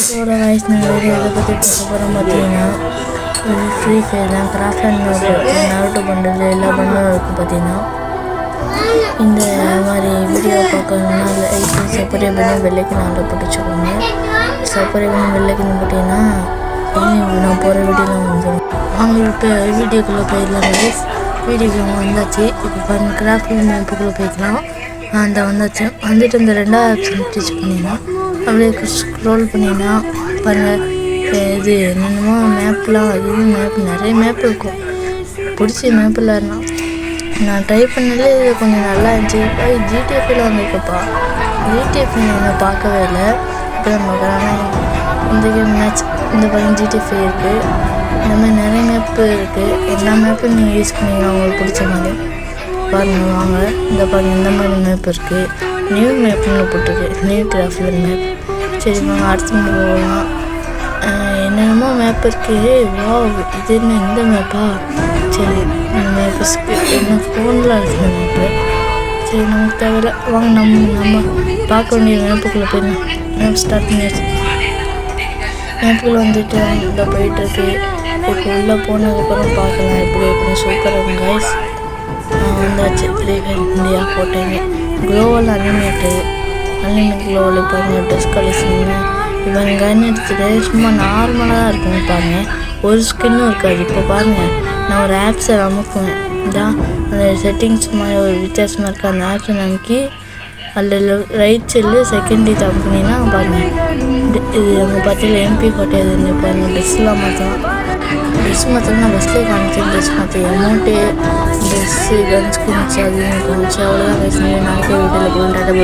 இதோட வயசு வீடியோ எதை பற்றி பார்க்க போகிறோம் பார்த்தீங்கன்னா ஃப்ரீ ஃபயர் தான். கிராஃப்ட் அண்ட் நருட்டோ பண்டல் எல்லா பண்டலும் இருக்குது. பார்த்தீங்கன்னா இந்த மாதிரி வீடியோ பார்க்கணுன்னா சப்ஸ்கிரைப் பண்ணி பெல்லைக்கு நாளில் போட்டு வச்சுக்கோங்க. சப்ஸ்கிரைப் பண்ணி பெல்லைக்குன்னு போட்டிங்கன்னா நான் போகிற வீடியோலாம் வந்துடும். அவங்களுக்கு வீடியோக்குள்ளே போயிடலாம். வீடியோக்குள்ள வந்தாச்சு. இப்போ பாருங்கள், கிராஃப்ட் மேப்புக்குள்ளே போய்க்கலாம். அந்த வந்தாச்சு. வந்துட்டு இந்த ரெண்டாவது ஆப்ஷன் டச் பண்ணிங்கன்னா அப்படியே ஸ்க்ரோல் பண்ணிங்கன்னா பாருங்கள், இது என்னென்னமோ மேப்லாம் அது மேப் நிறைய மேப் இருக்கும். பிடிச்ச மேப்பில் நான் ட்ரை பண்ணதே இது கொஞ்சம் நல்லா இருந்துச்சு. இப்போ ஜிடிஎஃப்ல வந்திருக்கப்பா. ஜிடிஎஃப் நான் பார்க்கவே இல்லை. இப்போ தான் பார்க்குறாங்க. இந்த கேம் மேட்ச் இந்த பக்கம் ஜிடிஎஃப் இருக்குது. இந்த மாதிரி நிறைய மேப்பு இருக்குது. எல்லா மேப்பும் நீங்கள் யூஸ் பண்ணிக்கலாம் உங்களுக்கு பிடிச்ச மாதிரி. பாருங்கள் வாங்க, இந்த பாருங்கள் இந்த மாதிரி மேப் இருக்குது. நியூ மேப்னு போட்டிருக்கு, நியூ கிராஃப்ட் மேப். சரி வாங்க அடுத்த மேப் போகலாம். என்னென்னமோ மேப் இருக்குது. வா, இது என்ன இந்த மேப்பா? சரி, இந்த மேப்பு என்ன ஃபோனில் இருக்குது மேப்பு. சரி நமக்கு தேவையில்ல. வாங்க நம்ம பார்க்க வேண்டிய மேப்புக்குள்ளே போயிடலாம். மேப் ஸ்டார்ட் பண்ணியாச்சு. மேப்புக்குள்ளே வந்துட்டு உள்ளே போயிட்டுருக்கு. இப்போ உள்ளே போனதுக்கப்புறம் பார்க்கலாம் எப்படி எப்படின்னு. சூப்பராக இருக்கும் கைஸ். வந்தாச்சு. ஃப்ரீ ஃபயர் இந்தியா போட்டேங்க. குளோவல் அனிமேட் குளோவல் பாருங்கள். ட்ரெஸ் கலெக்ஷன் இப்போ கன் எடுத்துகிட்டு சும்மா நார்மலாக தான் இருக்கும். பாருங்கள், ஒரு ஸ்கின்னும் இருக்காது. இப்போ பாருங்கள், நான் ஒரு ஆப்ஸை அமுக்குவேன். இதான் அந்த செட்டிங்ஸ் மாதிரி ஒரு வித்தியாசமாக இருக்குது. அந்த ஆப்ஸை நமக்கு அதில் ரைட் சைடில் செகண்ட் இது அமுக்குனீங்கன்னா பாருங்கள், இது நம்ம பார்த்தியில் MP போட்டது. பாருங்கள், ட்ரெஸ்லாம் மாற்றலாம். ட்ரெஸ் மாற்றலாம். பஸ்ஸில் காமிச்சு ட்ரெஸ் மாற்றி அமௌண்ட்டு ட்ரெஸ்ஸு கன் ஸ்கின்ஸ் அது காமிச்சு அவ்வளோதான் பேசுகிறேன். நாளைக்கு வீட்டில் போய்